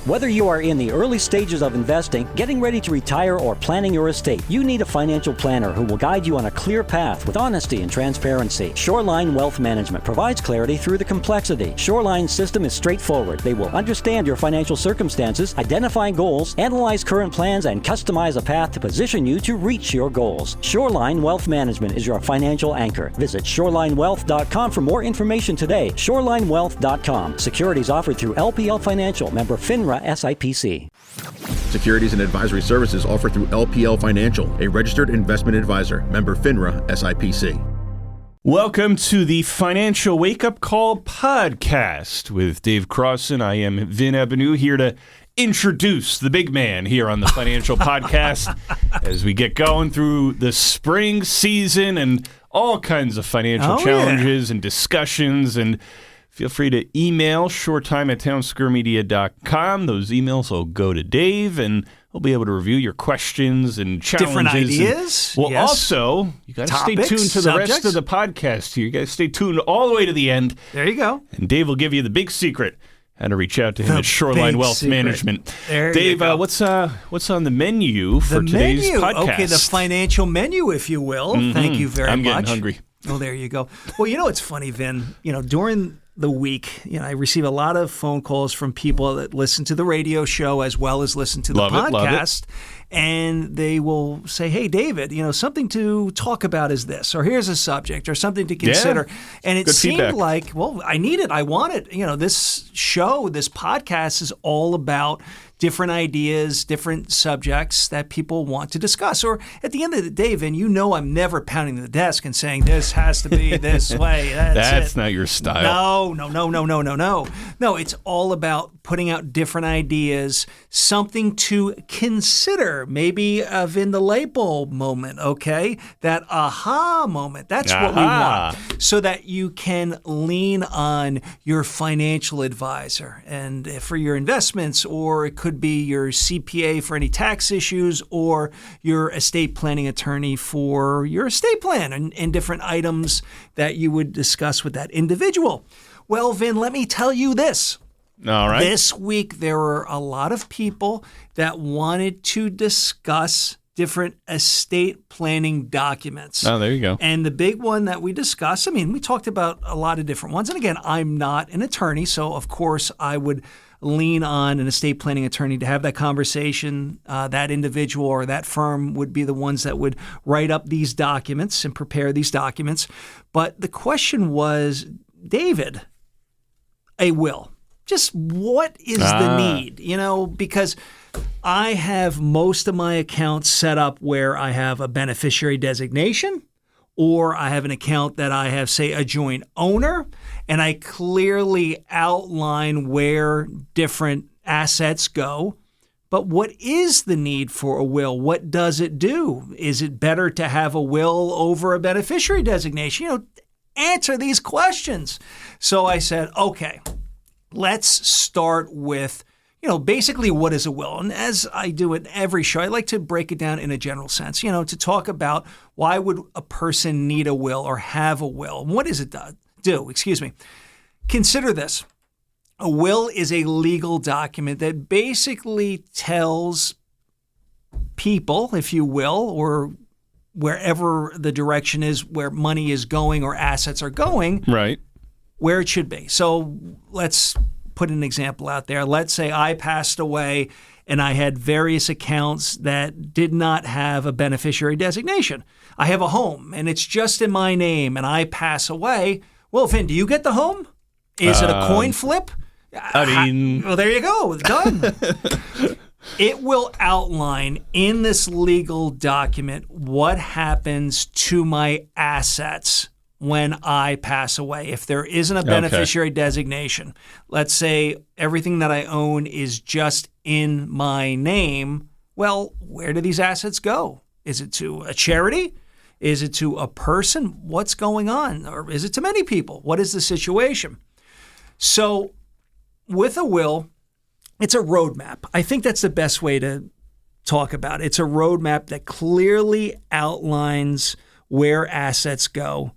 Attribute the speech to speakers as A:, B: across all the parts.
A: Whether you are in the early stages of investing, getting ready to retire, or planning your estate, you need a financial planner who will guide you on a clear path with honesty and transparency. Shoreline Wealth Management provides clarity through the complexity. Shoreline's system is straightforward. They will understand your financial circumstances, identify goals, analyze current plans, and customize a path to position you to reach your goals. Shoreline Wealth Management is your financial anchor. Visit shorelinewealth.com for more information today. Shorelinewealth.com. Securities offered through LPL Financial, member FINRA SIPC.
B: Securities and advisory services offered through LPL Financial, a registered investment advisor, member FINRA SIPC.
C: Welcome to the Financial Wake-Up Call podcast with Dave Crossan. I am Vin Ebenau, here to introduce the big man here on the Financial Podcast as we get going through the spring season and all kinds of financial challenges and discussions. And feel free to email shorttime@townsquaremedia.com. Those emails will go to Dave, and he'll be able to review your questions and challenges.
D: Different ideas.
C: And, also, you got to stay tuned to the rest of the podcast here. You got to stay tuned all the way to the end.
D: There you go.
C: And Dave will give you the big secret, how to reach out to him at Shoreline Wealth Management.
D: Dave,
C: what's on the menu for today's podcast?
D: Okay, the financial menu, if you will. Thank you very much.
C: I'm getting hungry.
D: Oh, there you go. Well, it's funny, Vin. During the week, I receive a lot of phone calls from people that listen to the radio show as well as listen to the podcast. And they will say, hey, David, something to talk about is this, or here's a subject, or something to consider. Yeah, and it seemed feedback. Like, well, I need it. I want it. This show, this podcast is all about different ideas, different subjects that people want to discuss. Or at the end of the day, Vin, I'm never pounding the desk and saying this has to be this way.
C: That's not your style.
D: No, it's all about putting out different ideas, something to consider. Maybe Vin, the light bulb moment, okay? That aha moment. That's what we want. So that you can lean on your financial advisor. And for your investments, or it could be your CPA for any tax issues, or your estate planning attorney for your estate plan and different items that you would discuss with that individual. Well, Vin, let me tell you this.
C: All right.
D: This week, there were a lot of people that wanted to discuss different estate planning documents.
C: Oh, there you go.
D: And the big one that we discussed, we talked about a lot of different ones. And again, I'm not an attorney, so of course I would lean on an estate planning attorney to have that conversation. That individual or that firm would be the ones that would write up these documents and prepare these documents. But the question was, David, a will. Just what is the need? Because I have most of my accounts set up where I have a beneficiary designation, or I have an account that I have, say, a joint owner, and I clearly outline where different assets go. But what is the need for a will? What does it do? Is it better to have a will over a beneficiary designation? Answer these questions. So I said, okay, let's start with, basically what is a will? And as I do in every show, I like to break it down in a general sense, to talk about why would a person need a will or have a will? And what does it do? Consider this. A will is a legal document that basically tells people, if you will, or wherever the direction is where money is going or assets are going,
C: right,
D: where it should be. So let's put an example out there. Let's say I passed away and I had various accounts that did not have a beneficiary designation. I have a home and it's just in my name and I pass away. Well, Finn, do you get the home? Is it a coin flip? Well, there you go. It's done. It will outline in this legal document what happens to my assets when I pass away. If there isn't a beneficiary designation, let's say everything that I own is just in my name, well, where do these assets go? Is it to a charity? Is it to a person? What's going on? Or is it to many people? What is the situation? So with a will, it's a roadmap. I think that's the best way to talk about it. It's a roadmap that clearly outlines where assets go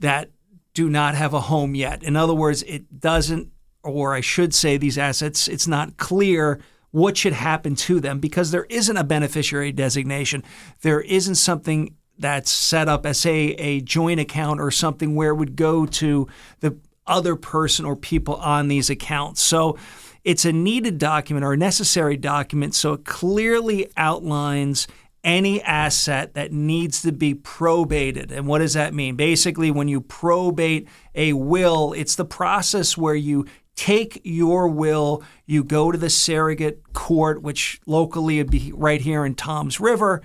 D: that do not have a home yet. In other words, it doesn't or I should say these assets, it's not clear what should happen to them because there isn't a beneficiary designation. There isn't something that's set up as, say, a joint account or something where it would go to the other person or people on these accounts. So it's a needed document or a necessary document, so it clearly outlines any asset that needs to be probated. And what does that mean? Basically, when you probate a will, it's the process where you take your will, you go to the surrogate court, which locally would be right here in Toms River,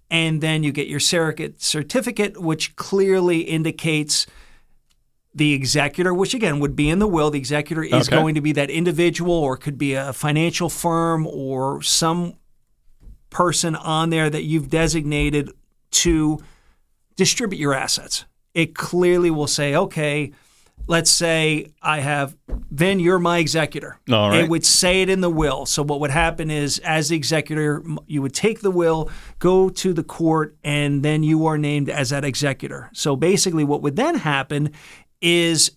D: and then you get your surrogate certificate, which clearly indicates the executor, which again would be in the will. The executor is going to be that individual, or it could be a financial firm or some person on there that you've designated to distribute your assets. It clearly will say, okay, let's say I have, Vin, you're my executor.
C: All right.
D: It would say it in the will. So what would happen is, as the executor, you would take the will, go to the court, and then you are named as that executor. So basically what would then happen is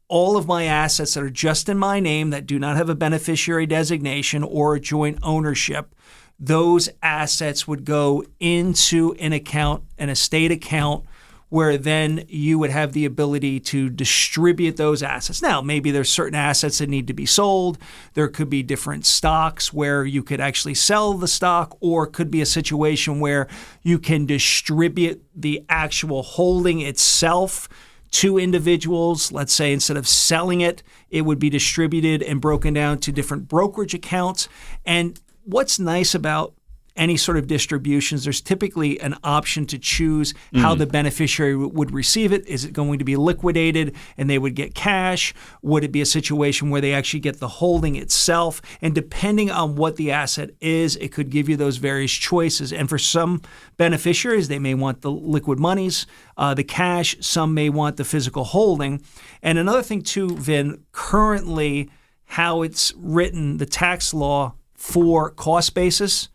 D: all of my assets that are just in my name that do not have a beneficiary designation or a joint ownership, those assets would go into an account, an estate account, where then you would have the ability to distribute those assets. Now, maybe there's certain assets that need to be sold. There could be different stocks where you could actually sell the stock, or it could be a situation where you can distribute the actual holding itself to individuals. Let's say instead of selling it, it would be distributed and broken down to different brokerage accounts. And what's nice about any sort of distributions, there's typically an option to choose how the beneficiary would receive it. Is it going to be liquidated and they would get cash? Would it be a situation where they actually get the holding itself? And depending on what the asset is, it could give you those various choices. And for some beneficiaries, they may want the liquid monies, the cash. Some may want the physical holding. And another thing too, Vin, currently how it's written, the tax law for cost basis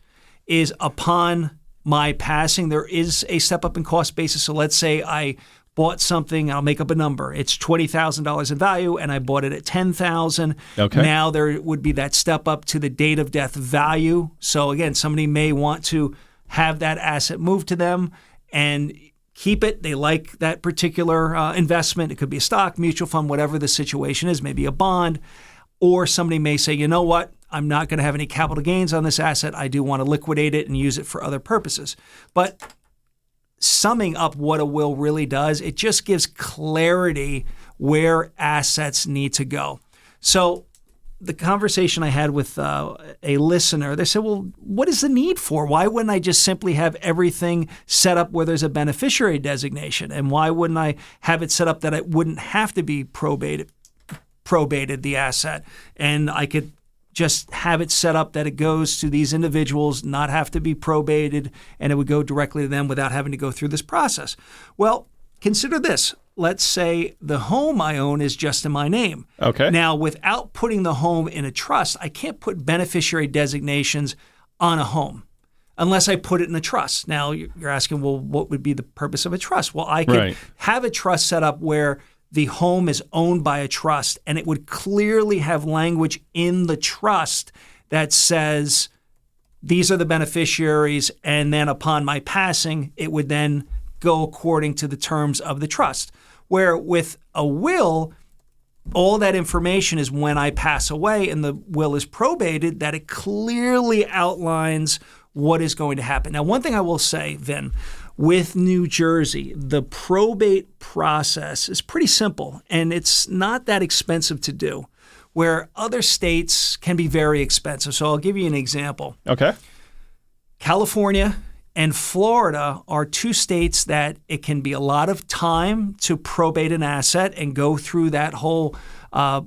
D: is upon my passing, there is a step up in cost basis. So let's say I bought something, I'll make up a number. It's $20,000 in value and I bought it at $10,000.
C: Okay.
D: Now there would be that step up to the date of death value. So again, somebody may want to have that asset moved to them and keep it. They like that particular investment. It could be a stock, mutual fund, whatever the situation is, maybe a bond. Or somebody may say, you know what? I'm not going to have any capital gains on this asset. I do want to liquidate it and use it for other purposes. But summing up what a will really does, it just gives clarity where assets need to go. So the conversation I had with a listener, they said, well, what is the need for? Why wouldn't I just simply have everything set up where there's a beneficiary designation? And why wouldn't I have it set up that it wouldn't have to be probated the asset, and I could just have it set up that it goes to these individuals, not have to be probated, and it would go directly to them without having to go through this process. Well, consider this. Let's say the home I own is just in my name.
C: Okay.
D: Now, without putting the home in a trust, I can't put beneficiary designations on a home unless I put it in a trust. Now, you're asking, well, what would be the purpose of a trust? Well, I could have a trust set up where the home is owned by a trust, and it would clearly have language in the trust that says these are the beneficiaries, and then upon my passing, it would then go according to the terms of the trust. Where with a will, all that information is when I pass away and the will is probated, that it clearly outlines what is going to happen. Now, one thing I will say, Vin, with New Jersey, the probate process is pretty simple, and it's not that expensive to do, where other states can be very expensive. So I'll give you an example.
C: Okay.
D: California and Florida are two states that it can be a lot of time to probate an asset and go through that whole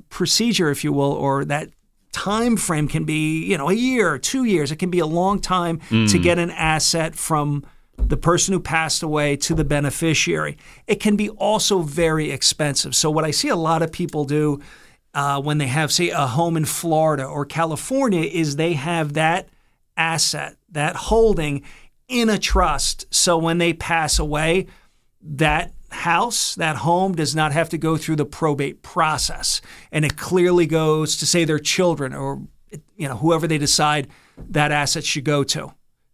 D: procedure, if you will, or that time frame can be, a year, 2 years. It can be a long time to get an asset from the person who passed away to the beneficiary. It can be also very expensive. So what I see a lot of people do when they have, say, a home in Florida or California is they have that asset, that holding in a trust. So when they pass away, that house, that home does not have to go through the probate process. And it clearly goes to, say, their children or whoever they decide that asset should go to.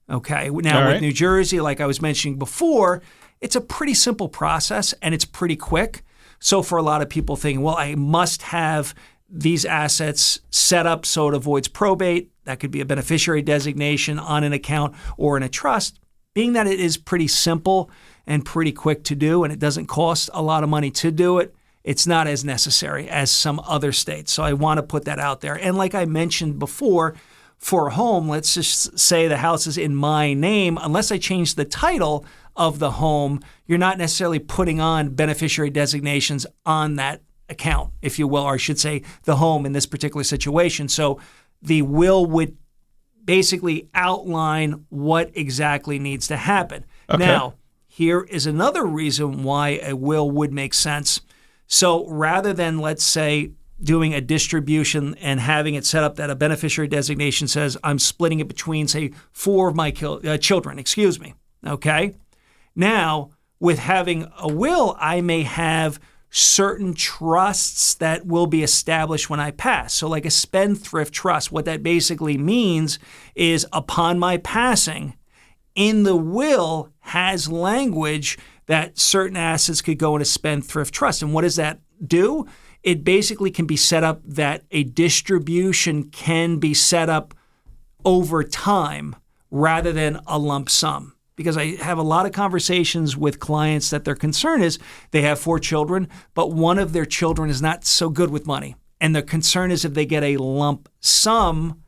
D: Okay. Now, with New Jersey, like I was mentioning before, it's a pretty simple process and it's pretty quick. So for a lot of people thinking, well, I must have these assets set up so it avoids probate. That could be a beneficiary designation on an account or in a trust. Being that it is pretty simple and pretty quick to do and it doesn't cost a lot of money to do it, it's not as necessary as some other states. So I want to put that out there. And like I mentioned before, for a home, let's just say the house is in my name. Unless I change the title of the home, you're not necessarily putting on beneficiary designations on that account, if you will, or I should say the home in this particular situation. So the will would basically outline what exactly needs to happen. Okay. Now, here is another reason why a will would make sense. So rather than, let's say, doing a distribution and having it set up that a beneficiary designation says I'm splitting it between, say, 4 of my children, okay? Now, with having a will, I may have certain trusts that will be established when I pass. So like a spendthrift trust, what that basically means is upon my passing, in the will has language that certain assets could go in a spendthrift trust. And what does that do? It basically can be set up that a distribution can be set up over time rather than a lump sum. Because I have a lot of conversations with clients that their concern is they have 4 children, but one of their children is not so good with money. And the concern is if they get a lump sum,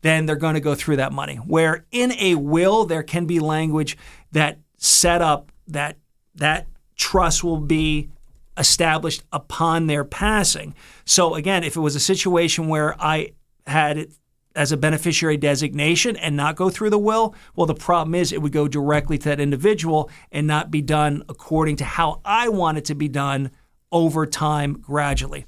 D: then they're going to go through that money. Where in a will, there can be language that set up that trust will be established upon their passing. So again, if it was a situation where I had it as a beneficiary designation and not go through the will, well, the problem is it would go directly to that individual and not be done according to how I want it to be done over time gradually.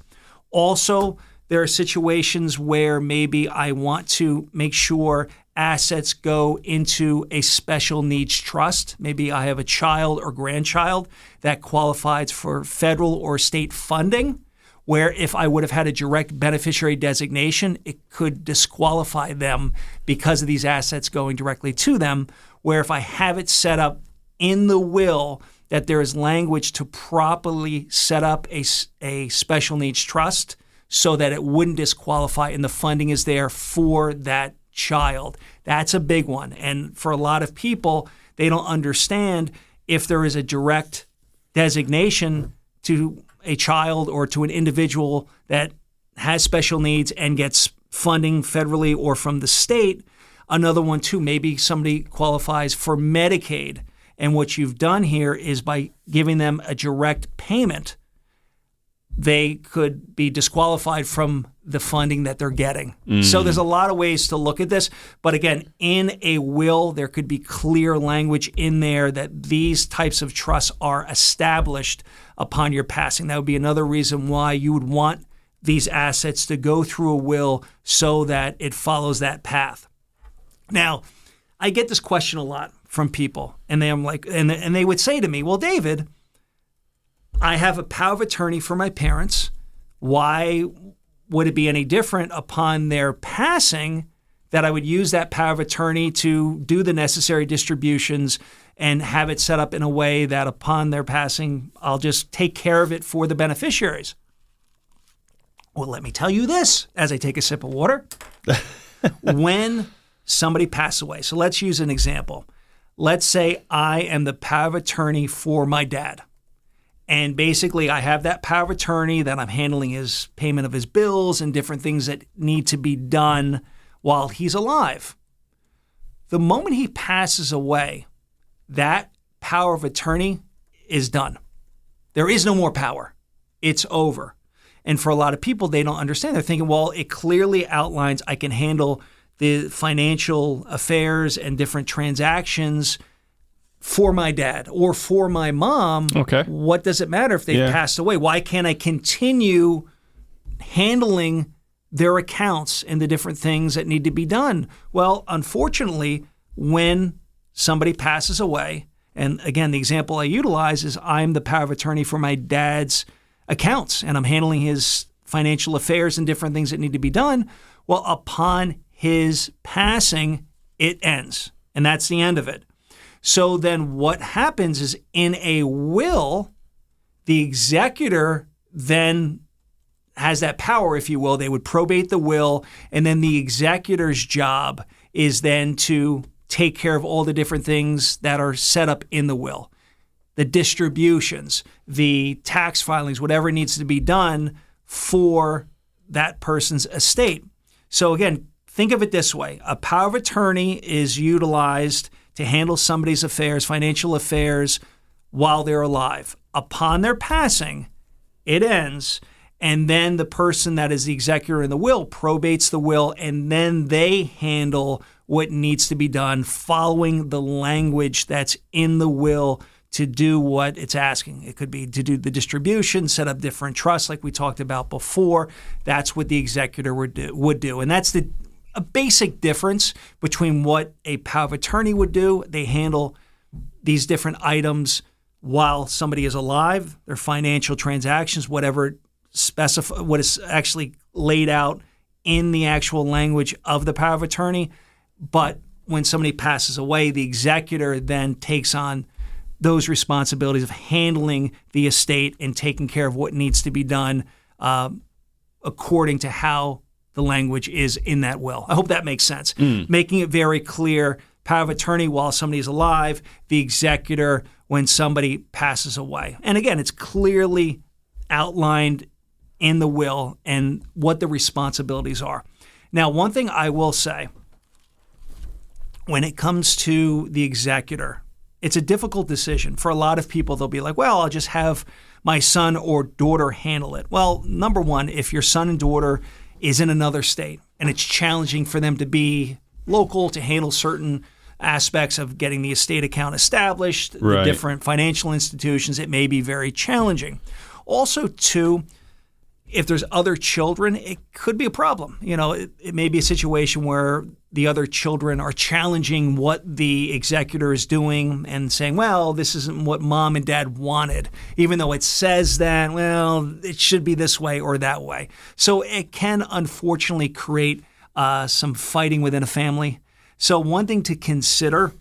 D: Also, there are situations where maybe I want to make sure assets go into a special needs trust. Maybe I have a child or grandchild that qualifies for federal or state funding, where if I would have had a direct beneficiary designation, it could disqualify them because of these assets going directly to them, where if I have it set up in the will that there is language to properly set up a special needs trust so that it wouldn't disqualify and the funding is there for that child. That's a big one. And for a lot of people, they don't understand if there is a direct designation to a child or to an individual that has special needs and gets funding federally or from the state. Another one too, maybe somebody qualifies for Medicaid. And what you've done here is by giving them a direct payment, they could be disqualified from the funding that they're getting. So there's a lot of ways to look at this. But again, in a will, there could be clear language in there that these types of trusts are established upon your passing. That would be another reason why you would want these assets to go through a will so that it follows that path. Now, I get this question a lot from people, and they would say to me, well, David, I have a power of attorney for my parents. Why would it be any different upon their passing that I would use that power of attorney to do the necessary distributions and have it set up in a way that upon their passing, I'll just take care of it for the beneficiaries? Well, let me tell you this as I take a sip of water. When somebody passes away, so let's use an example. Let's say I am the power of attorney for my dad. And basically, I have that power of attorney that I'm handling his payment of his bills and different things that need to be done while he's alive. The moment he passes away, that power of attorney is done. There is no more power. It's over. And for a lot of people, they don't understand. They're thinking, well, it clearly outlines I can handle the financial affairs and different transactions for my dad or for my mom. Okay. What does it matter if they've passed away? Why can't I continue handling their accounts and the different things that need to be done? Well, unfortunately, when somebody passes away And again, the example I utilize is I'm the power of attorney for my dad's accounts, and I'm handling his financial affairs and different things that need to be done. Well, upon his passing, it ends, and that's the end of it. So then what happens is in a will, the executor then has that power, if you will. They would probate the will, and then the executor's job is then to take care of all the different things that are set up in the will. The distributions, the tax filings, whatever needs to be done for that person's estate. So again, think of it this way. A power of attorney is utilized to handle somebody's affairs, financial affairs, while they're alive. Upon their passing, it ends, and then the person that is the executor in the will probates the will, and then they handle what needs to be done following the language that's in the will to do what it's asking. It could be to do the distribution, set up different trusts like we talked about before. That's what the executor would do. And that's a basic difference between what a power of attorney would do. They handle these different items while somebody is alive, their financial transactions, whatever what is actually laid out in the actual language of the power of attorney. But when somebody passes away, the executor then takes on those responsibilities of handling the estate and taking care of what needs to be done according to how the language is in that will. I hope that makes sense. Making it very clear, power of attorney while somebody is alive, the executor when somebody passes away. And again, it's clearly outlined in the will and what the responsibilities are. Now, one thing I will say, when it comes to the executor, it's a difficult decision. For a lot of people, they'll be like, well, I'll just have my son or daughter handle it. Well, number one, if your son and daughter is in another state and it's challenging for them to be local to handle certain aspects of getting the estate account established, the different financial institutions, it may be very challenging. Also, too, if there's other children, it could be a problem. You know, it may be a situation where the other children are challenging what the executor is doing and saying, well, this isn't what mom and dad wanted, even though it says that, well, it should be this way or that way. So it can unfortunately create some fighting within a family. So one thing to consider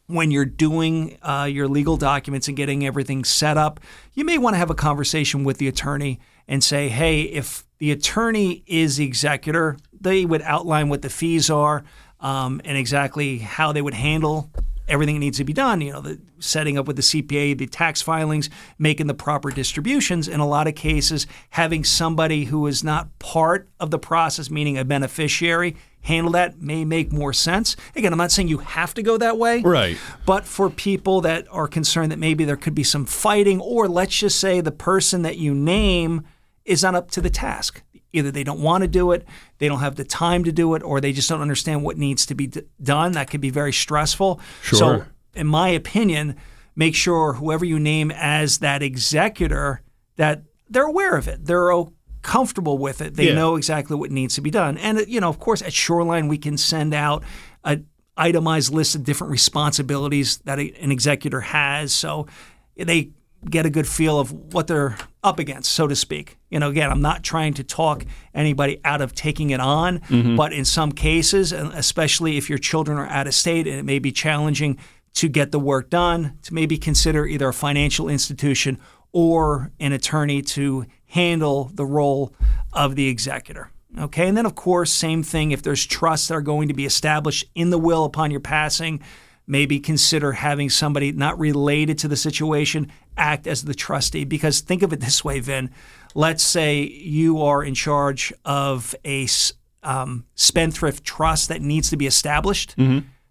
D: when you're doing your legal documents and getting everything set up, you may want to have a conversation with the attorney and say, hey, if the attorney is the executor, they would outline what the fees are and exactly how they would handle everything that needs to be done. You know, the setting up with the CPA, the tax filings, making the proper distributions. In a lot of cases, having somebody who is not part of the process, meaning a beneficiary, handle that may make more sense. Again, I'm not saying you have to go that way.
C: Right.
D: But for people that are concerned that maybe there could be some fighting, or let's just say the person that you name is not up to the task. Either they don't want to do it, they don't have the time to do it, or they just don't understand what needs to be done. That could be very stressful.
C: Sure.
D: So in my opinion, make sure whoever you name as that executor, that they're aware of it. They're comfortable with it. They know exactly what needs to be done. And, you know, of course, at Shoreline, we can send out an itemized list of different responsibilities that an executor has. So they get a good feel of what they're up against, so to speak. You know, again, I'm not trying to talk anybody out of taking it on, but in some cases, and especially if your children are out of state and it may be challenging to get the work done, to maybe consider either a financial institution or an attorney to handle the role of the executor. Okay, and then of course, same thing, if there's trusts that are going to be established in the will upon your passing, maybe consider having somebody not related to the situation act as the trustee. Because think of it this way, Vin. Let's say you are in charge of a spendthrift trust that needs to be established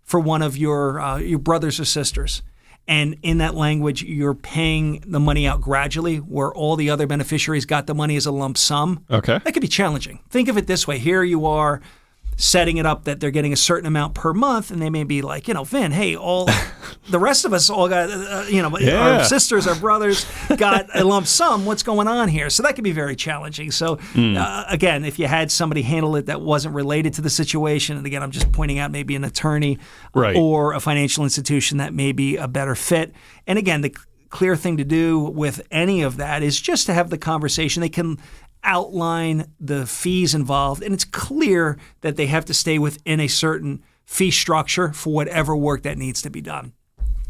D: for one of your brothers or sisters. And in that language, you're paying the money out gradually, where all the other beneficiaries got the money as a lump sum.
C: Okay.
D: That could be challenging. Think of it this way. Here you are setting it up that they're getting a certain amount per month, and they may be like, Vin, hey, all the rest of us all got, our sisters, our brothers got a lump sum. What's going on here? So that can be very challenging. So again, if you had somebody handle it that wasn't related to the situation, and again, I'm just pointing out maybe an attorney or a financial institution that may be a better fit. And again, the clear thing to do with any of that is just to have the conversation. They can outline the fees involved, and it's clear that they have to stay within a certain fee structure for whatever work that needs to be done.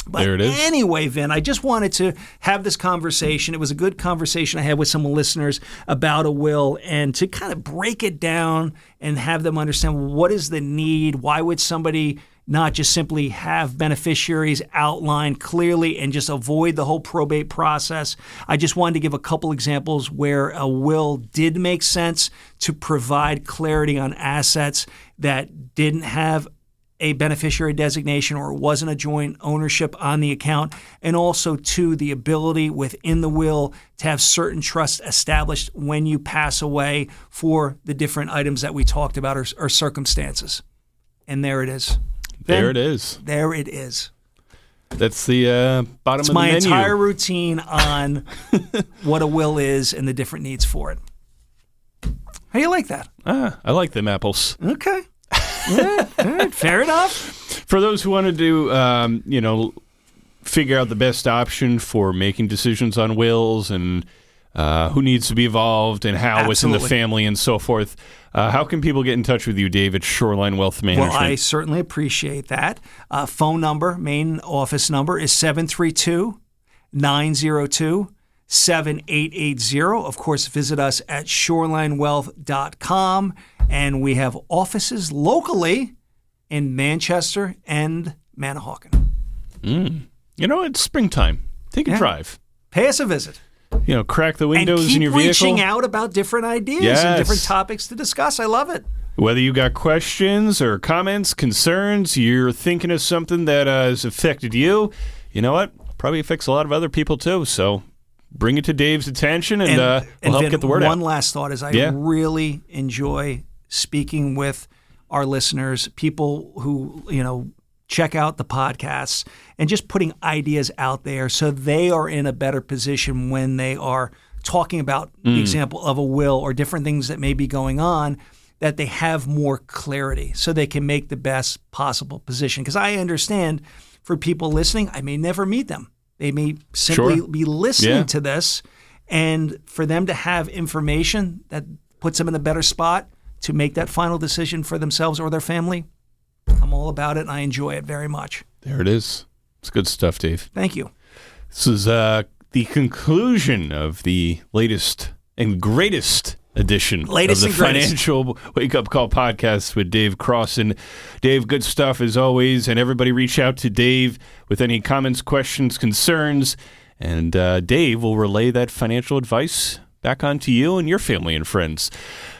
D: But
C: there it is.
D: Anyway, Vin, I just wanted to have this conversation. It was a good conversation I had with some listeners about a will, and to kind of break it down and have them understand what is the need, why would somebody not just simply have beneficiaries outlined clearly and just avoid the whole probate process. I just wanted to give a couple examples where a will did make sense to provide clarity on assets that didn't have a beneficiary designation or wasn't a joint ownership on the account, and also to the ability within the will to have certain trusts established when you pass away for the different items that we talked about or circumstances. And there it is.
C: There it is.
D: There it is.
C: That's the bottom of the menu.
D: It's my entire routine on what a will is and the different needs for it. How do you like that?
C: I like them apples.
D: Okay. Yeah, all right, fair enough.
C: For those who want to do, figure out the best option for making decisions on wills and who needs to be involved and how within the family and so forth, how can people get in touch with you, Dave, at Shoreline Wealth Management?
D: Well, I certainly appreciate that. Phone number, main office number is 732-902-7880. Of course, visit us at shorelinewealth.com. And we have offices locally in Manchester and Manahawkin.
C: It's springtime. Take a drive.
D: Pay us a visit.
C: Crack the windows in your vehicle.
D: And keep reaching out about different ideas and different topics to discuss. I love it.
C: Whether you got questions or comments, concerns, you're thinking of something that has affected you, you know what? Probably affects a lot of other people too. So bring it to Dave's attention and we'll help get the word out.
D: One last thought is I really enjoy speaking with our listeners, people who, check out the podcasts and just putting ideas out there so they are in a better position when they are talking about the example of a will or different things that may be going on, that they have more clarity so they can make the best possible position. Because I understand for people listening, I may never meet them. They may simply be listening to this, and for them to have information that puts them in a better spot to make that final decision for themselves or their family, I'm all about it, and I enjoy it very much.
C: There it is. It's good stuff, Dave.
D: Thank you.
C: This is the conclusion of the latest and greatest edition of the Financial Wake Up Call podcast with Dave Crossan. Dave, good stuff as always, and everybody reach out to Dave with any comments, questions, concerns, and Dave will relay that financial advice back onto you and your family and friends.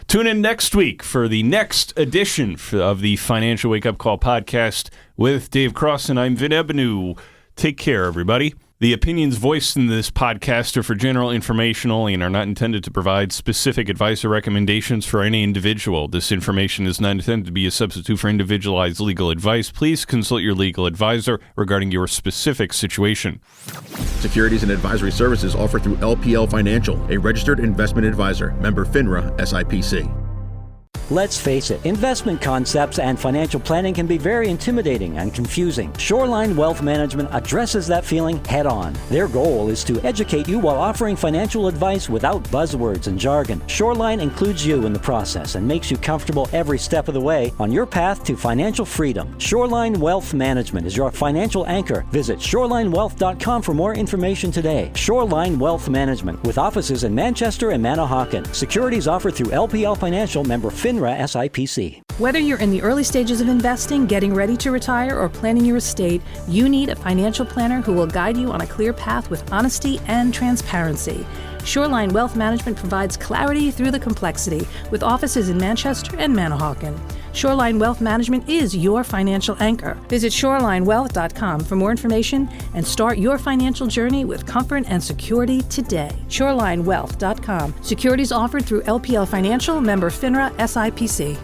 C: Tune in next week for the next edition of the Financial Wake Up Call podcast with Dave Crossan. I'm Vin Ebenu. Take care, everybody. The opinions voiced in this podcast are for general information only and are not intended to provide specific advice or recommendations for any individual. This information is not intended to be a substitute for individualized legal advice. Please consult your legal advisor regarding your specific situation.
B: Securities and advisory services offered through LPL Financial, a registered investment advisor, member FINRA, SIPC.
A: Let's face it, investment concepts and financial planning can be very intimidating and confusing. Shoreline Wealth Management addresses that feeling head on. Their goal is to educate you while offering financial advice without buzzwords and jargon. Shoreline includes you in the process and makes you comfortable every step of the way on your path to financial freedom. Shoreline Wealth Management is your financial anchor. Visit shorelinewealth.com for more information today. Shoreline Wealth Management, with offices in Manchester and Manahawkin. Securities offered through LPL Financial, member FINRA, SIPC.
E: Whether you're in the early stages of investing, getting ready to retire, or planning your estate, you need a financial planner who will guide you on a clear path with honesty and transparency. Shoreline Wealth Management provides clarity through the complexity with offices in Manchester and Manahawkin. Shoreline Wealth Management is your financial anchor. Visit shorelinewealth.com for more information and start your financial journey with comfort and security today. shorelinewealth.com. Securities offered through LPL Financial, member FINRA, SIPC.